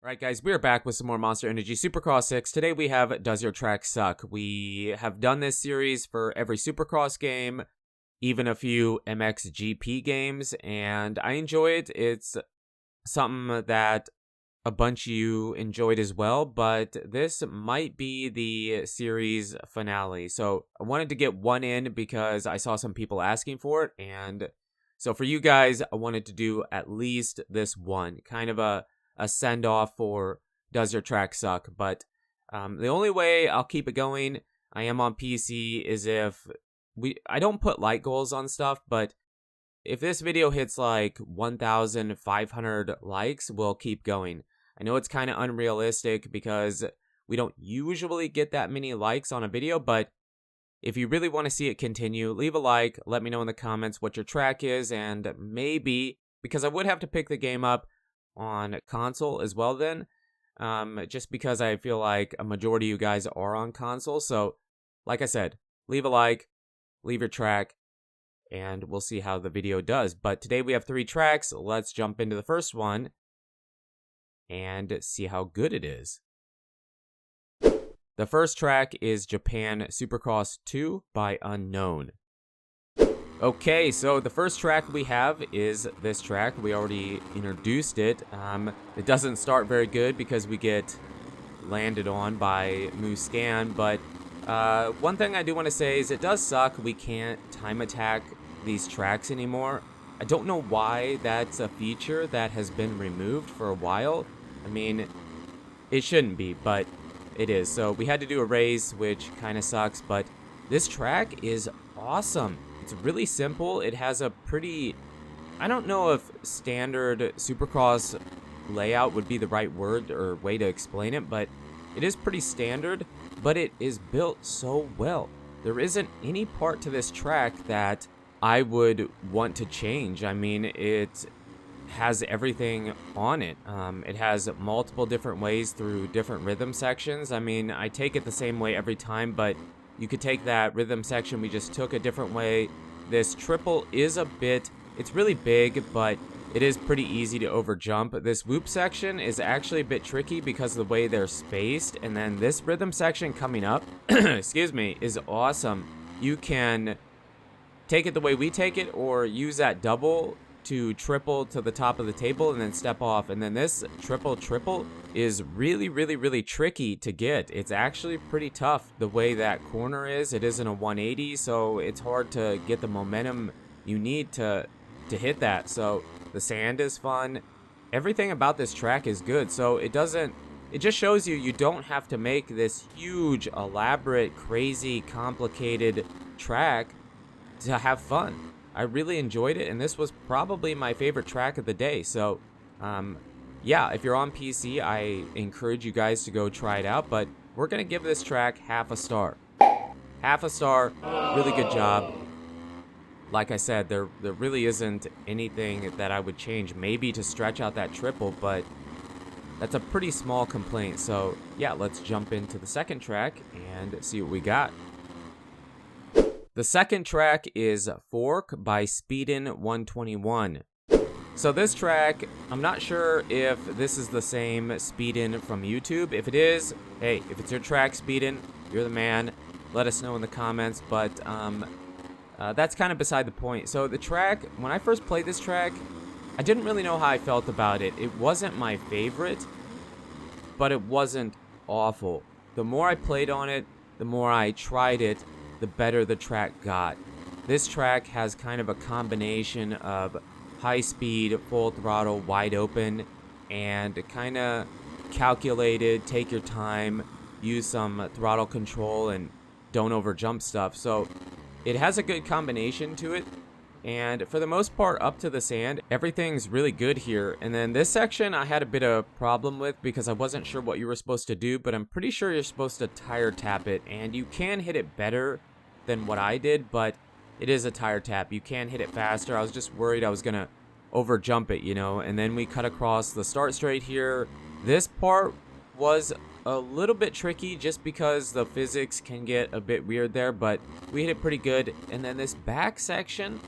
Alright guys, we are back with some more Monster Energy Supercross 6. Today we have Does Your Track Suck? We have done this series for every Supercross game, even a few MXGP games, and I enjoy it. It's something that a bunch of you enjoyed as well, but this might be the series finale. So I wanted to get one in because I saw some people asking for it, and so for you guys, I wanted to do at least this one, kind of a send-off for Does Your Track Suck? But the only way I'll keep it going, I am on PC, is if I don't put like goals on stuff, but if this video hits like 1,500 likes, we'll keep going. I know it's kind of unrealistic because we don't usually get that many likes on a video, but if you really want to see it continue, leave a like, let me know in the comments what your track is, and maybe, because I would have to pick the game up on console as well then, just because I feel like a majority of you guys are on console. So like I said, leave a like, leave your track, and we'll see how the video does. But today we have 3 tracks. Let's jump into the first one and see how good it is. The first track is Japan Supercross 2 by Unknown. Okay, so the first track we have is this track. We already introduced it. It doesn't start very good because we get landed on by Muscan, but one thing I do want to say is it does suck we can't time attack these tracks anymore. I don't know why that's a feature that has been removed for a while. I mean, it shouldn't be, but it is. So we had to do a race, which kind of sucks, but this track is awesome. It's really simple. It has a pretty, I don't know if standard Supercross layout would be the right word or way to explain it, but it is pretty standard, but it is built so well. There isn't any part to this track that I would want to change. I mean, it has everything on it. It has multiple different ways through different rhythm sections. I mean, I take it the same way every time, but you could take that rhythm section we just took a different way. This triple is a bit, it's really big, but it is pretty easy to overjump. This whoop section is actually a bit tricky because of the way they're spaced. And then this rhythm section coming up, excuse me, is awesome. You can take it the way we take it or use that double to triple to the top of the table and then step off. And then this triple is really tricky to get. It's actually pretty tough the way that corner is. It isn't a 180, so it's hard to get the momentum you need to hit that. So the sand is fun. Everything about this track is good. So it just shows you don't have to make this huge, elaborate, crazy, complicated track to have fun. I really enjoyed it, and this was probably my favorite track of the day. So, yeah, if you're on PC, I encourage you guys to go try it out, but we're going to give this track half a star. Half a star, really good job. Like I said, there really isn't anything that I would change, maybe to stretch out that triple, but that's a pretty small complaint. So, yeah, let's jump into the second track and see what we got. The second track is Fork by Speedin121. So this track, I'm not sure if this is the same Speedin from YouTube. If it is, hey, if it's your track, Speedin, you're the man. Let us know in the comments, but that's kind of beside the point. So the track, when I first played this track, I didn't really know how I felt about it. It wasn't my favorite, but it wasn't awful. The more I played on it, the more I tried it, the better the track got. This track has kind of a combination of high speed, full throttle, wide open, and kind of calculated, take your time, use some throttle control, and don't overjump stuff. So it has a good combination to it, and for the most part, up to the sand, everything's really good here. And then this section I had a bit of problem with because I wasn't sure what you were supposed to do, but I'm pretty sure you're supposed to tire tap it, and you can hit it better than what I did, but it is a tire tap. You can hit it faster. I was just worried I was gonna overjump it, you know. And then we cut across the start straight here. This part was a little bit tricky just because the physics can get a bit weird there, but we hit it pretty good. And then this back section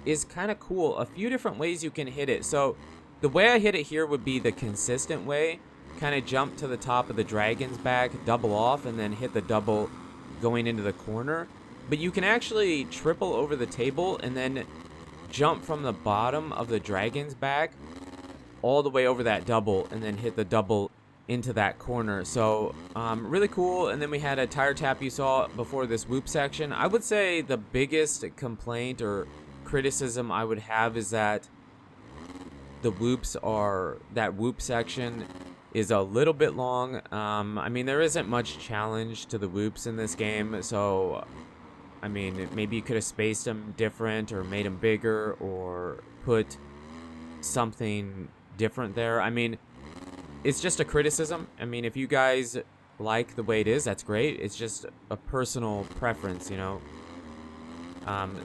is kind of cool. A few different ways you can hit it. So the way I hit it here would be the consistent way. kind of jump to the top of the dragon's back, double off, and then hit the double going into the corner. But you can actually triple over the table and then jump from the bottom of the dragon's back all the way over that double and then hit the double into that corner. So really cool. And then we had a tire tap you saw before this whoop section. I would say the biggest complaint or criticism I would have is that the whoops are, that whoop section is a little bit long. I mean, there isn't much challenge to the whoops in this game, so I mean, maybe you could have spaced them different or made them bigger or put something different there. I mean, it's just a criticism. I mean, if you guys like the way it is, that's great. It's just a personal preference, you know.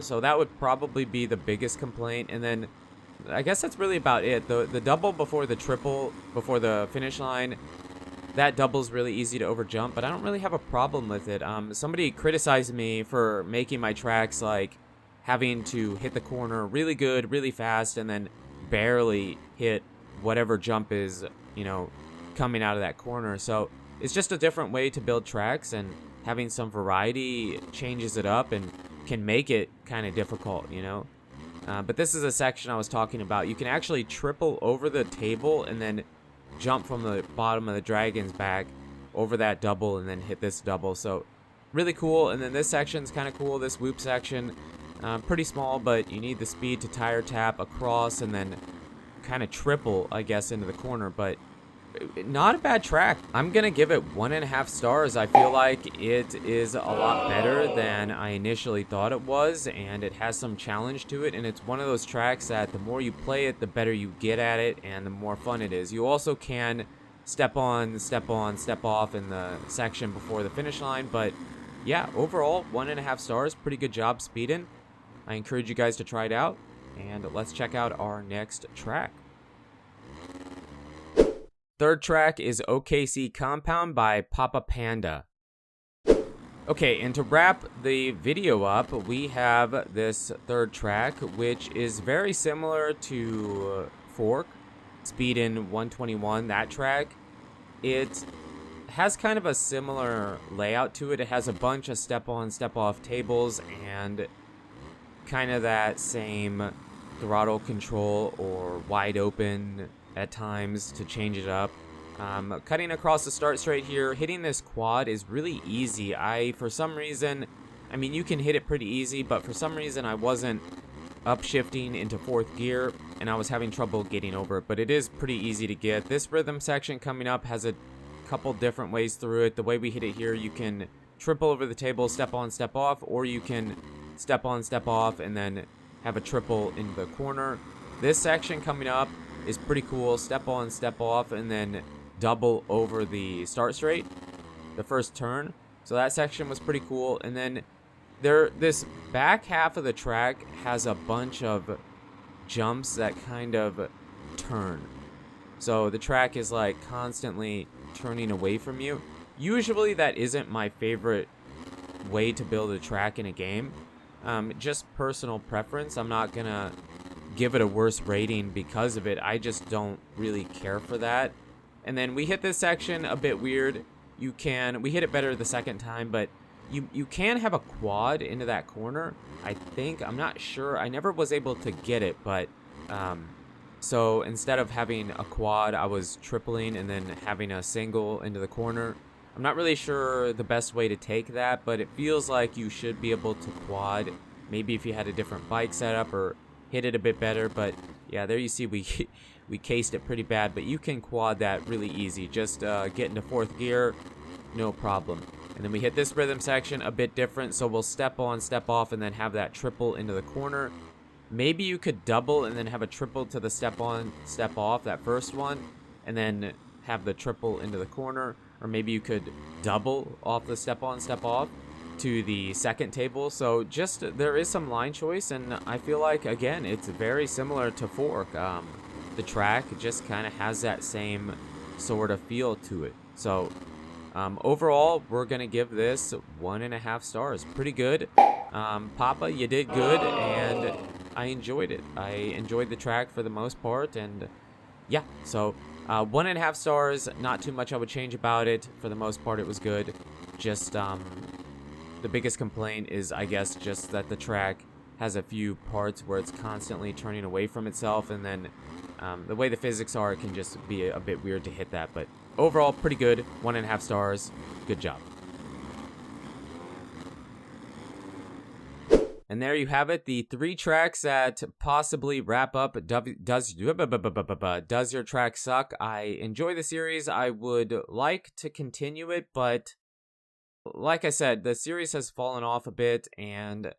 So that would probably be the biggest complaint. And then I guess that's really about it. The double before the triple, before the finish line, that double's really easy to overjump, but I don't really have a problem with it. Somebody criticized me for making my tracks like having to hit the corner really good, really fast, and then barely hit whatever jump is, you know, coming out of that corner. So it's just a different way to build tracks, and having some variety changes it up and can make it kind of difficult, you know. But this is a section I was talking about. You can actually triple over the table and then jump from the bottom of the dragon's back over that double and then hit this double. So really cool. And then this section's kind of cool, this whoop section. Pretty small, but you need the speed to tire tap across and then kind of triple, I guess, into the corner. But not a bad track. I'm gonna give it 1.5 stars. I feel like it is a lot better than I initially thought it was, and it has some challenge to it, and it's one of those tracks that the more you play it, the better you get at it and the more fun it is. You also can step on, step off in the section before the finish line, but yeah, overall 1.5 stars. Pretty good job speeding. I encourage you guys to try it out, and let's check out our next track. Third track is OKC Compound by Papa Panda. Okay, and to wrap the video up, we have this third track, which is very similar to Fork, Speed in 121, that track. It has kind of a similar layout to it. It has a bunch of step-on, step-off tables and kind of that same throttle control or wide open at times to change it up. Cutting across the start straight here, hitting this quad is really easy. For some reason, I mean, you can hit it pretty easy, but for some reason I wasn't upshifting into 4th gear and I was having trouble getting over it, but it is pretty easy to get. This rhythm section coming up has a couple different ways through it. The way we hit it here, you can triple over the table, step on, step off, or you can step on, step off, and then have a triple into the corner. This section coming up is pretty cool. Step on, step off, and then double over the start straight, the first turn. So that section was pretty cool. And then this back half of the track has a bunch of jumps that kind of turn. So the track is like constantly turning away from you. Usually that isn't my favorite way to build a track in a game. Just personal preference. I'm not gonna give it a worse rating because of it. I just don't really care for that. And then we hit this section a bit weird. We hit it better the second time, but you can have a quad into that corner, I think. I'm not sure. I never was able to get it, but so instead of having a quad, I was tripling and then having a single into the corner. I'm not really sure the best way to take that, but it feels like you should be able to quad, maybe if you had a different bike setup or hit it a bit better. But yeah, there you see we cased it pretty bad, but you can quad that really easy. Just get into 4th gear, no problem. And then we hit this rhythm section a bit different, so we'll step on, step off, and then have that triple into the corner. Maybe you could double and then have a triple to the step on, step off, that first one, and then have the triple into the corner. Or maybe you could double off the step on, step off to the second table. So just there is some line choice, and I feel like, again, it's very similar to Fork. The track just kind of has that same sort of feel to it. So overall, we're gonna give this 1.5 stars. Pretty good. Papa, you did good, and I enjoyed it. I enjoyed the track for the most part, and yeah, so 1.5 stars, not too much I would change about it. For the most part, it was good. Just, the biggest complaint is, I guess, just that the track has a few parts where it's constantly turning away from itself, and then the way the physics are, it can just be a bit weird to hit that. But overall, pretty good. 1.5 stars. Good job. And there you have it, the 3 tracks that possibly wrap up Does Your Track Suck? I enjoy the series. I would like to continue it, but like I said, the series has fallen off a bit, and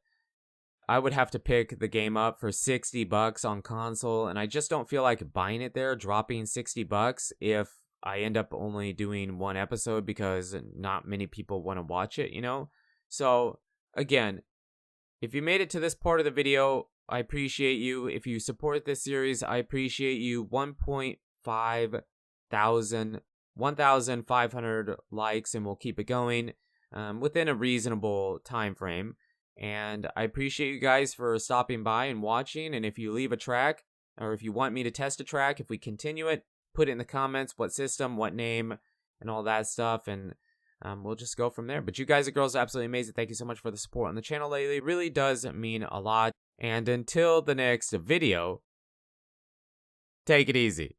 I would have to pick the game up for $60 on console, and I just don't feel like buying it there, dropping $60 if I end up only doing 1 episode because not many people want to watch it, you know? So, again, if you made it to this part of the video, I appreciate you. If you support this series, I appreciate you. 1,500 likes, and we'll keep it going within a reasonable time frame. And I appreciate you guys for stopping by and watching. And if you leave a track, or if you want me to test a track, if we continue it, put it in the comments, what system, what name, and all that stuff. And we'll just go from there. But you guys and girls are absolutely amazing. Thank you so much for the support on the channel lately. It really does mean a lot. And until the next video, take it easy.